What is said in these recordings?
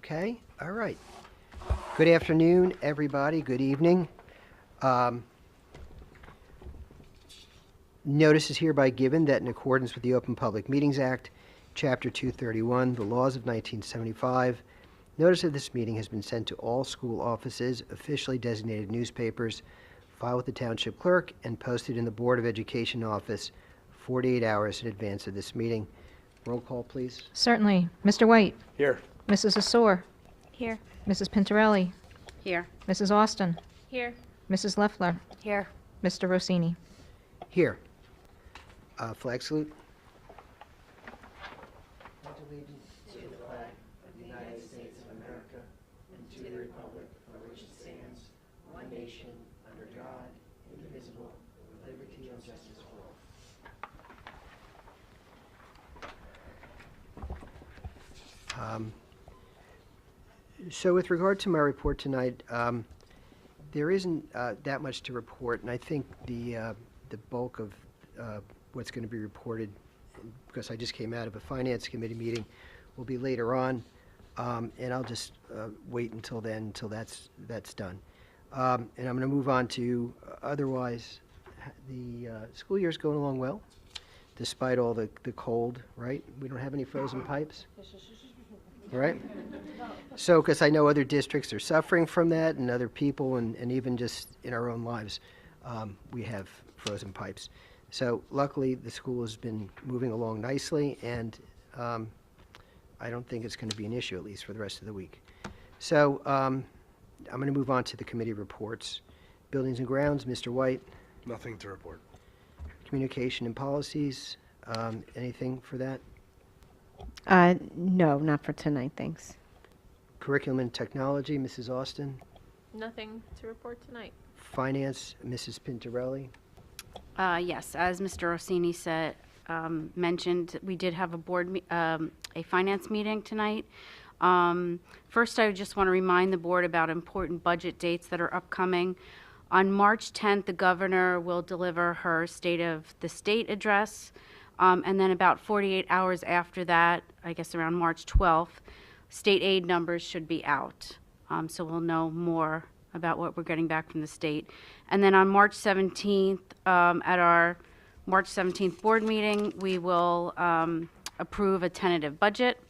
Okay, all right. Good afternoon, everybody. Good evening. Notice is hereby given that in accordance with the Open Public Meetings Act, Chapter 231, the laws of 1975, notice of this meeting has been sent to all school offices, officially designated newspapers, filed with the Township Clerk, and posted in the Board of Education office 48 hours in advance of this meeting. Roll call, please. Certainly. Mr. White. Here. Mrs. Assor. Here. Mrs. Pintorelli. Here. Mrs. Austin. Here. Mrs. Leffler. Here. Mr. Rossini. Here. Flag salute. Pledge allegiance to the flag of the United States of America and to the republic for which it stands, one nation, under God, indivisible, with liberty and justice for all. So with regard to my report tonight, there isn't that much to report, and I think the bulk of what's going to be reported, because I just came out of a Finance Committee meeting, will be later on, and I'll just wait until then, until that's done. And I'm going to move on to otherwise, the school year's going along well, despite all the cold, right? We don't have any frozen pipes, right? So, because I know other districts are suffering from that, and other people, and even just in our own lives, we have frozen pipes. So luckily, the school has been moving along nicely, and I don't think it's going to be an issue, at least for the rest of the week. So I'm going to move on to the committee reports. Buildings and Grounds, Mr. White. Nothing to report. Communication and Policies, anything for that? No, not for tonight, thanks. Curriculum and Technology, Mrs. Austin. Nothing to report tonight. Finance, Mrs. Pintorelli. Yes, as Mr. Rossini said, mentioned, we did have a finance meeting tonight. First, I just want to remind the board about important budget dates that are upcoming. On March 10th, the governor will deliver her State of the State address, and then about 48 hours after that, I guess around March 12th, state aid numbers should be out. So we'll know more about what we're getting back from the state. And then on March 17th, at our March 17th board meeting, we will approve a tentative budget.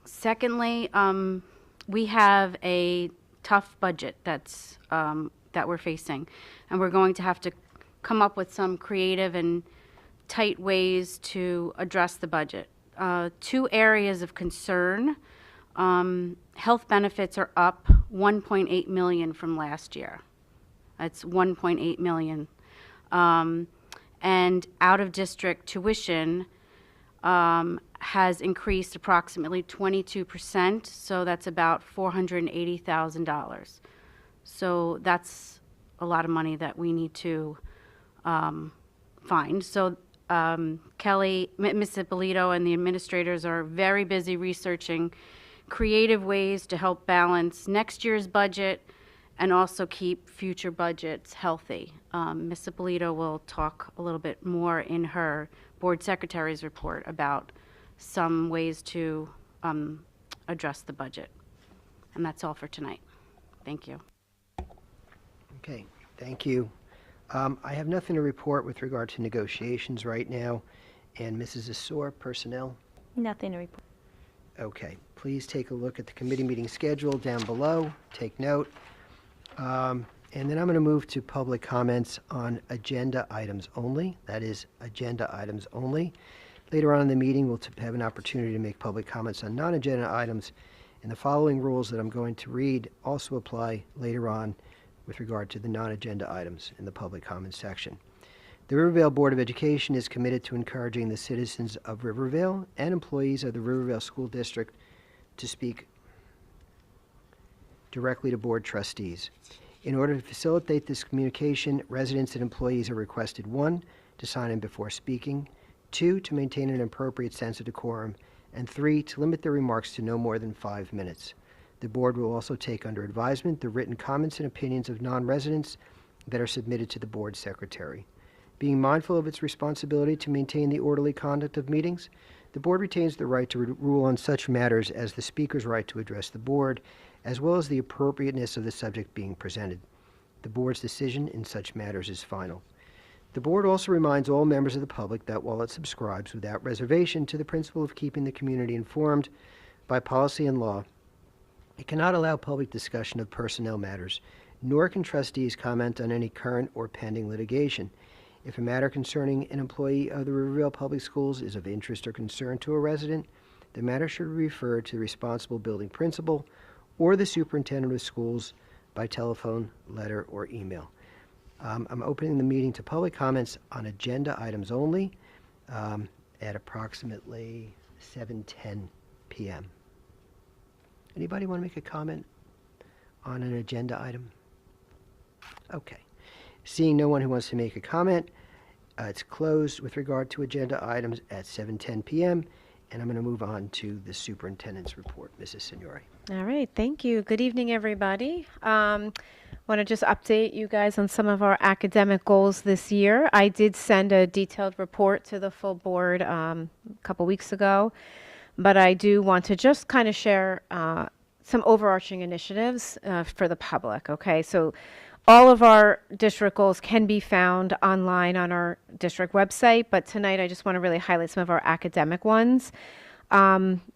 Secondly, we have a tough budget that we're facing, and we're going to have to come up with some creative and tight ways to address the budget. Two areas of concern. Health benefits are up $1.8 million from last year. That's $1.8 million. And out-of-district tuition has increased approximately 22%, so that's about $480,000. So that's a lot of money that we need to find. So Kelly, Ms. Ippolito, and the administrators are very busy researching creative ways to help balance next year's budget and also keep future budgets healthy. Ms. Ippolito will talk a little bit more in her board secretary's report about some ways to address the budget. And that's all for tonight. Thank you. Okay, thank you. I have nothing to report with regard to negotiations right now. And Mrs. Assor, personnel? Nothing to report. Okay, please take a look at the committee meeting schedule down below. Take note. And then I'm going to move to public comments on agenda items only. That is, agenda items only. Later on in the meeting, we'll have an opportunity to make public comments on non-agenda items. And the following rules that I'm going to read also apply later on with regard to the non-agenda items in the public comments section. The Rivervale Board of Education is committed to encouraging the citizens of Rivervale and employees of the Rivervale School District to speak directly to board trustees. In order to facilitate this communication, residents and employees are requested, 1, to sign in before speaking, 2, to maintain an appropriate sense of decorum, and 3, to limit their remarks to no more than 5 minutes. The board will also take under advisement the written comments and opinions of non-residents that are submitted to the board secretary. Being mindful of its responsibility to maintain the orderly conduct of meetings, The board retains the right to rule on such matters as the speaker's right to address the board, as well as the appropriateness of the subject being presented. The board's decision in such matters is final. The board also reminds all members of the public that while it subscribes without reservation to the principle of keeping the community informed by policy and law, it cannot allow public discussion of personnel matters, nor can trustees comment on any current or pending litigation. If a matter concerning an employee of the Riverville Public Schools is of interest or concern to a resident, the matter should be referred to the responsible building principal or the superintendent of schools by telephone, letter, or email. I'm opening the meeting to public comments on agenda items only at approximately 7:10 p.m. Anybody want to make a comment on an agenda item? Okay. Seeing no one who wants to make a comment, it's closed with regard to agenda items at 7:10 p.m., and I'm going to move on to the superintendent's report. Mrs. Signori. All right, thank you. Good evening, everybody. Want to just update you guys on some of our academic goals this year. I did send a detailed report to the full board a couple weeks ago, but I do want to just kind of share some overarching initiatives for the public, okay? So all of our district goals can be found online on our district website, but tonight I just want to really highlight some of our academic ones.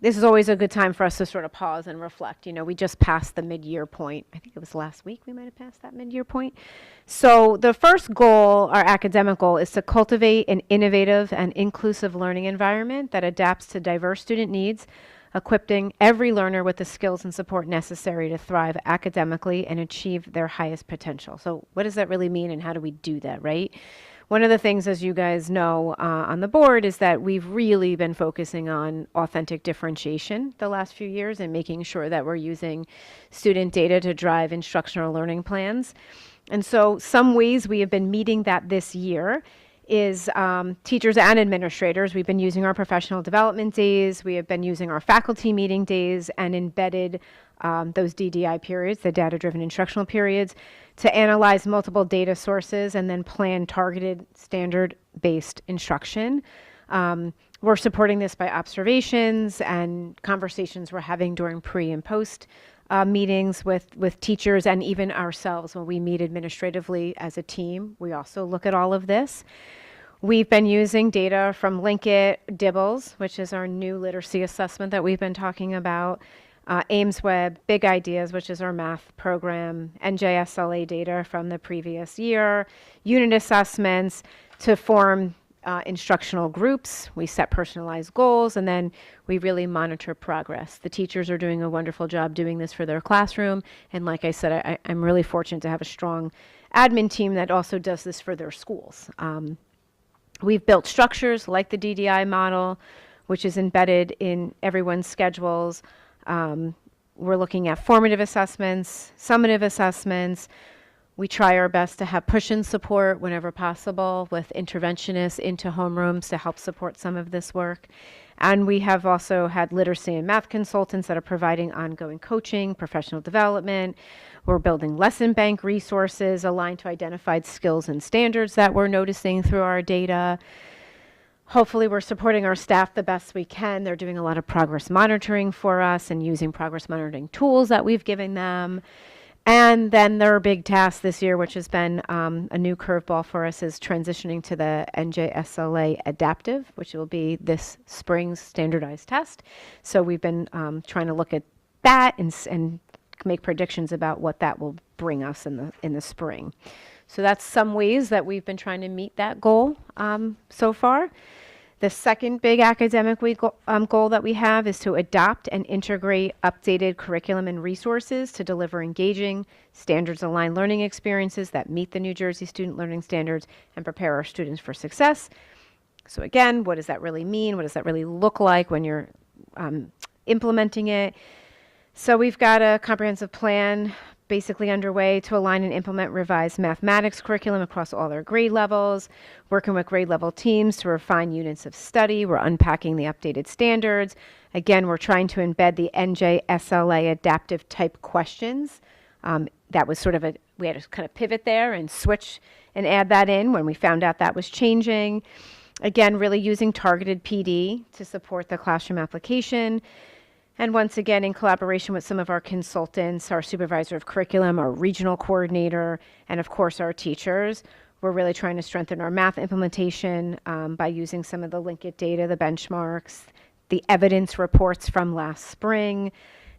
This is always a good time for us to sort of pause and reflect. You know, we just passed the mid-year point. I think it was last week we might have passed that mid-year point. So the first goal, our academic goal, is to cultivate an innovative and inclusive learning environment that adapts to diverse student needs, equipping every learner with the skills and support necessary to thrive academically and achieve their highest potential. So what does that really mean, and how do we do that, right? One of the things, as you guys know on the board, is that we've really been focusing on authentic differentiation the last few years and making sure that we're using student data to drive instructional learning plans. And so some ways we have been meeting that this year is teachers and administrators. We've been using our professional development days. We have been using our faculty meeting days and embedded those DDI periods, the data-driven instructional periods, to analyze multiple data sources and then plan targeted standard-based instruction. We're supporting this by observations and conversations we're having during pre and post meetings with teachers and even ourselves when we meet administratively as a team. We also look at all of this. We've been using data from Linkit, Dibbles, which is our new literacy assessment that we've been talking about, AimsWeb, Big Ideas, which is our math program, NJSLA data from the previous year, unit assessments to form instructional groups. We set personalized goals, and then we really monitor progress. The teachers are doing a wonderful job doing this for their classroom, and like I said, I'm really fortunate to have a strong admin team that also does this for their schools. We've built structures like the DDI model, which is embedded in everyone's schedules. We're looking at formative assessments, summative assessments. We try our best to have push-in support whenever possible with interventionists into homerooms to help support some of this work. And we have also had literacy and math consultants that are providing ongoing coaching, professional development. We're building lesson bank resources aligned to identified skills and standards that we're noticing through our data. Hopefully we're supporting our staff the best we can. They're doing a lot of progress monitoring for us and using progress monitoring tools that we've given them. And then their big task this year, which has been a new curveball for us, is transitioning to the NJSLA adaptive, which will be this spring's standardized test. So we've been trying to look at that and make predictions about what that will bring us in the spring. So that's some ways that we've been trying to meet that goal so far. The second big academic goal that we have is to adopt and integrate updated curriculum and resources to deliver engaging, standards-aligned learning experiences that meet the New Jersey student learning standards and prepare our students for success. So again, what does that really mean? What does that really look like when you're implementing it? So we've got a comprehensive plan basically underway to align and implement revised mathematics curriculum across all their grade levels, working with grade level teams to refine units of study. We're unpacking the updated standards. Again, we're trying to embed the NJSLA adaptive type questions. That was sort of we had to kind of pivot there and switch and add that in when we found out that was changing. Again, really using targeted PD to support the classroom application. And once again, in collaboration with some of our consultants, our supervisor of curriculum, our regional coordinator, and of course our teachers, we're really trying to strengthen our math implementation by using some of the Linkit data, the benchmarks, the evidence reports from last spring,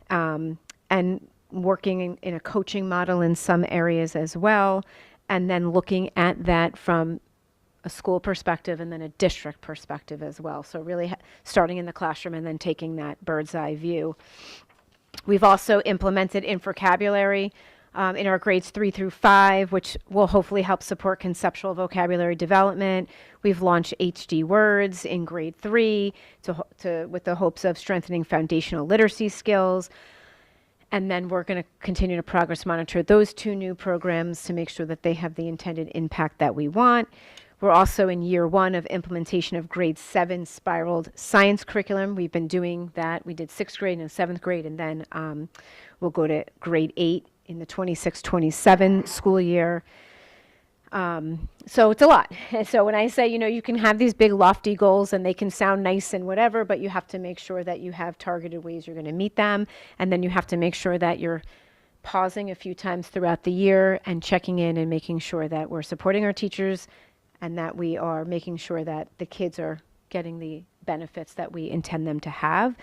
and working in a coaching model in some areas as well, and then looking at that from a school perspective and then a district perspective as well. So really starting in the classroom and then taking that bird's eye view. We've also implemented in vocabulary in our grades 3 through 5, which will hopefully help support conceptual vocabulary development. We've launched HD words in grade 3 with the hopes of strengthening foundational literacy skills. And then we're going to continue to progress monitor those 2 new programs to make sure that they have the intended impact that we want. We're also in year 1 of implementation of grade 7 spiraled science curriculum. We've been doing that. We did 6th grade and 7th grade, and then we'll go to grade 8 in the 26-27 school year. So it's a lot. And so when I say, you can have these big lofty goals and they can sound nice and whatever, but you have to make sure that you have targeted ways you're going to meet them. And then you have to make sure that you're pausing a few times throughout the year and checking in and making sure that we're supporting our teachers and that we are making sure that the kids are getting the benefits that we intend them to have.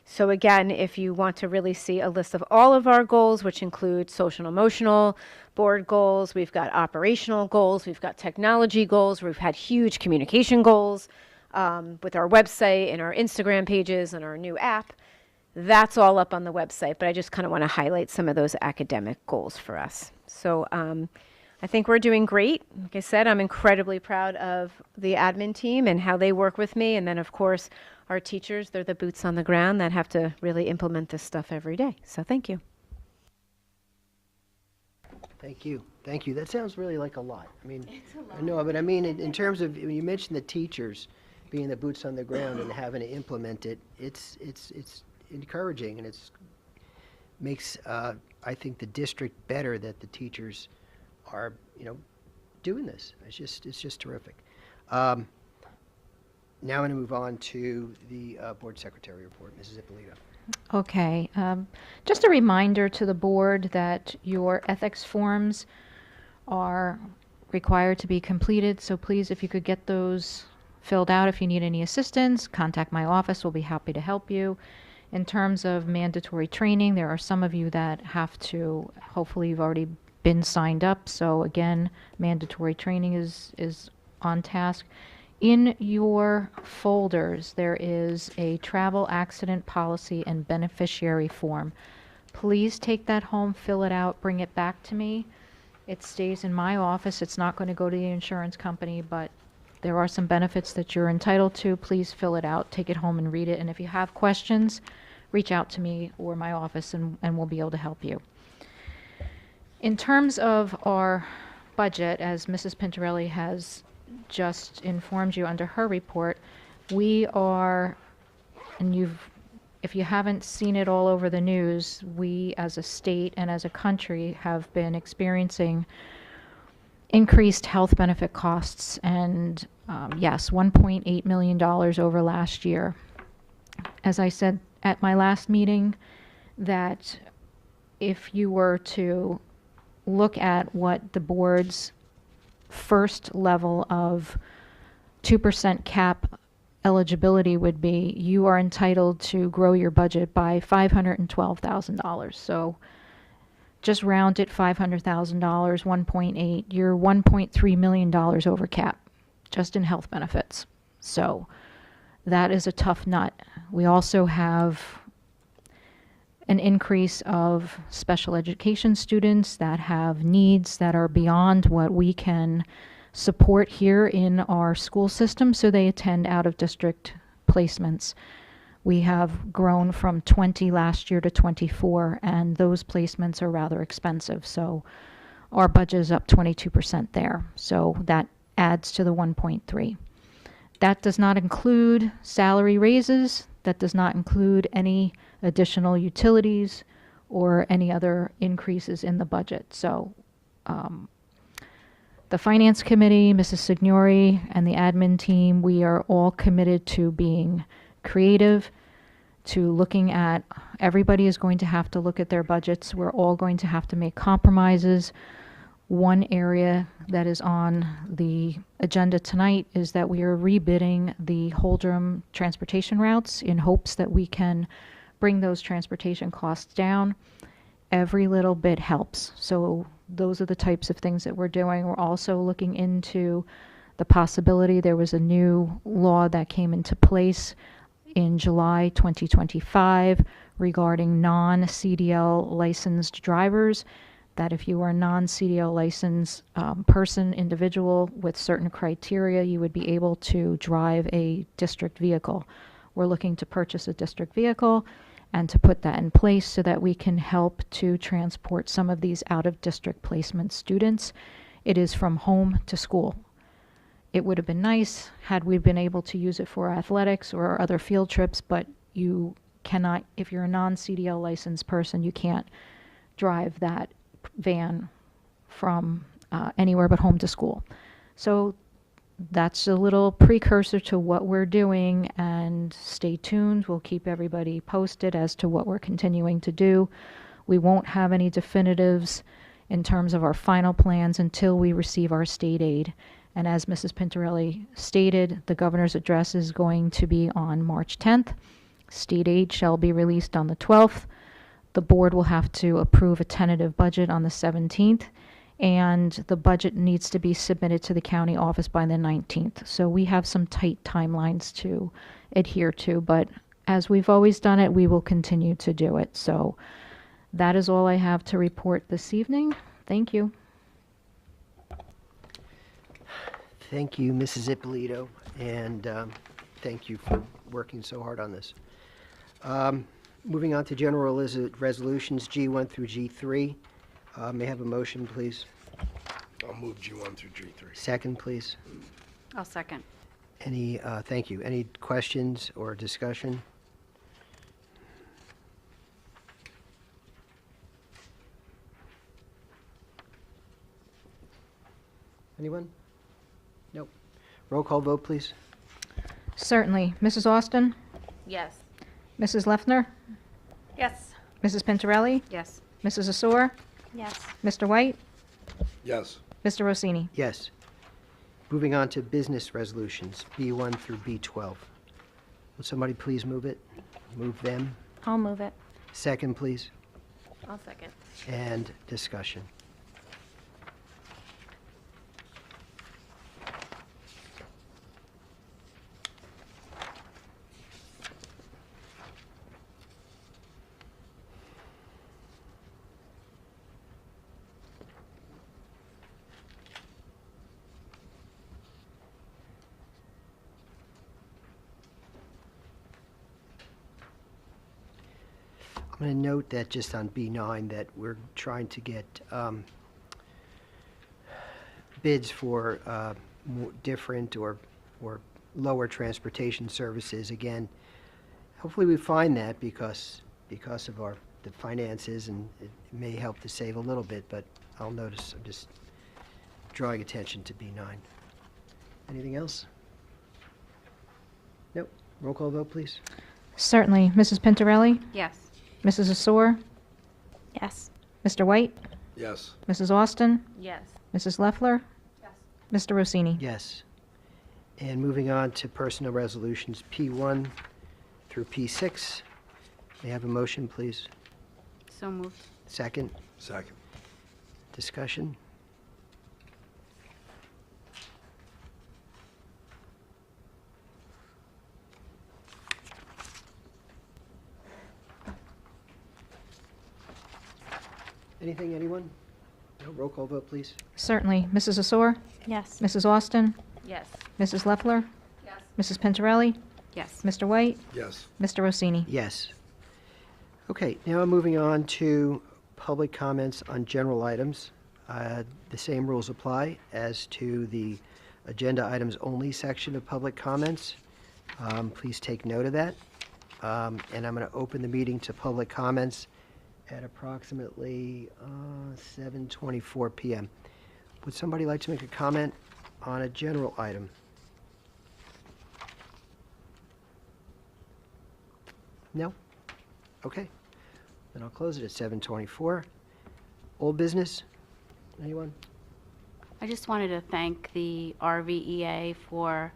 So again, if you want to really see a list of all of our goals, which include social and emotional board goals, we've got operational goals, we've got technology goals, we've had huge communication goals with our website and our Instagram pages and our new app. That's all up on the website, but I just kind of want to highlight some of those academic goals for us. So I think we're doing great. Like I said, I'm incredibly proud of the admin team and how they work with me. And then, of course, our teachers, they're the boots on the ground that have to really implement this stuff every day. So thank you. Thank you. Thank you. That sounds really like a lot. I mean, I know, but I mean, in terms of, you mentioned the teachers being the boots on the ground and having to implement it, it's encouraging, and it's makes, I think, the district better that the teachers are, doing this. It's just terrific. Now I'm going to move on to the board secretary report. Mrs. Ippolito. Okay. Just a reminder to the board that your ethics forms are required to be completed. So please, if you could get those filled out, if you need any assistance, contact my office. We'll be happy to help you. In terms of mandatory training, there are some of you that have to, hopefully you've already been signed up. So again, mandatory training is on task. In your folders, there is a travel accident policy and beneficiary form. Please take that home, fill it out, bring it back to me. It stays in my office. It's not going to go to the insurance company, but there are some benefits that you're entitled to. Please fill it out, take it home and read it. And if you have questions, reach out to me or my office and we'll be able to help you. In terms of our budget, as Mrs. Pintarelli has just informed you under her report, we are, and if you haven't seen it all over the news, we as a state and as a country have been experiencing increased health benefit costs, and yes, $1.8 million over last year. As I said at my last meeting, that if you were to look at what the board's first level of 2% cap eligibility would be, you are entitled to grow your budget by $512,000. So just round it $500,000, 1.8, you're $1.3 million over cap just in health benefits. So that is a tough nut. We also have an increase of special education students that have needs that are beyond what we can support here in our school system, so they attend out-of-district placements. We have grown from 20 last year to 24, and those placements are rather expensive, so our budget is up 22% there. So that adds to the 1.3. That does not include salary raises. That does not include any additional utilities or any other increases in the budget. So the The Finance Committee, Mrs. Signori, and the admin team, we are all committed to being creative, to looking at, everybody is going to have to look at their budgets. We're all going to have to make compromises. One area that is on the agenda tonight is that we are rebidding the Holdrum transportation routes in hopes that we can bring those transportation costs down. Every little bit helps. So those are the types of things that we're doing. We're also looking into the possibility, there was a new law that came into place in July 2025 regarding non-CDL licensed drivers, that if you are a non-CDL licensed person, individual with certain criteria, you would be able to drive a district vehicle. We're looking to purchase a district vehicle and to put that in place so that we can help to transport some of these out-of-district placement students. It is from home to school. It would have been nice had we been able to use it for athletics or other field trips, but you cannot, if you're a non-CDL licensed person, you can't drive that van from anywhere but home to school. So that's a little precursor to what we're doing, and stay tuned. We'll keep everybody posted as to what we're continuing to do. We won't have any definitives in terms of our final plans until we receive our state aid. And as Mrs. Pintarelli stated, the governor's address is going to be on March 10th. State aid shall be released on the 12th. The board will have to approve a tentative budget on the 17th, and the budget needs to be submitted to the county office by the 19th. So we have some tight timelines to adhere to, but as we've always done it, we will continue to do it. So that is all I have to report this evening. Thank you. Thank you, Mrs. Ippolito, and thank you for working so hard on this. Moving on to general resolutions, G1 through G3. May I have a motion, please? I'll move G1 through G3. Second, please. I'll second. Thank you. Any questions or discussion? Anyone? Nope. Roll call vote, please. Certainly. Mrs. Austin? Yes. Mrs. Leffner? Yes. Mrs. Pintarelli? Yes. Mrs. Asor? Yes. Mr. White? Yes. Mr. Rossini? Yes. Moving on to business resolutions, B1 through B12. Will somebody please move it? Move them. I'll move it. Second, please. I'll second. And discussion. I'm going to note that just on B9 that we're trying to get bids for more different or lower transportation services. Again, hopefully we find that because of the finances, and it may help to save a little bit, but I'll notice, I'm just drawing attention to B9. Anything else? Nope. Roll call vote, please. Certainly. Mrs. Pintarelli? Yes. Mrs. Asor? Yes. Mr. White? Yes. Mrs. Austin? Yes. Mrs. Leffler? Yes. Mr. Rossini? Yes. And moving on to personal resolutions, P1 through P6. May I have a motion, please? So moved. Second. Second. Discussion. Anything, anyone? No, roll call vote, please. Certainly. Mrs. Asor? Yes. Mrs. Austin? Yes. Mrs. Leffler? Yes. Mrs. Pintarelli? Yes. Mr. White? Yes. Mr. Rossini? Yes. Okay, now I'm moving on to public comments on general items. The same rules apply as to the agenda items only section of public comments. Please take note of that. And I'm going to open the meeting to public comments at approximately 7:24 p.m. Would somebody like to make a comment on a general item? No? Okay. Then I'll close it at 7:24. Old business? Anyone? I just wanted to thank the RVEA for,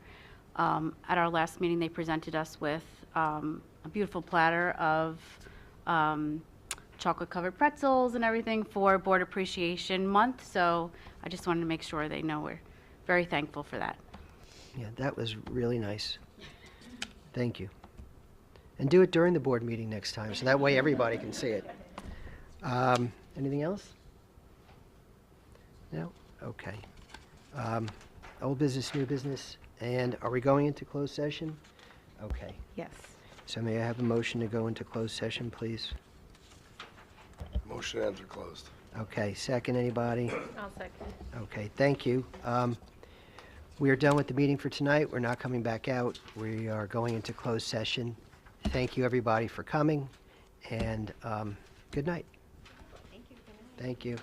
at our last meeting, they presented us with a beautiful platter of chocolate-covered pretzels and everything for Board Appreciation Month. So I just wanted to make sure they know we're very thankful for that. Yeah, that was really nice. Thank you. And do it during the board meeting next time, so that way everybody can see it. Anything else? No? Okay. Old business, new business, and are we going into closed session? Okay. Yes. So may I have a motion to go into closed session, please? Motion to enter closed. Okay, second, anybody? I'll second. Okay, thank you. We are done with the meeting for tonight. We're not coming back out. We are going into closed session. Thank you, everybody, for coming, and good night. Thank you. Thank you.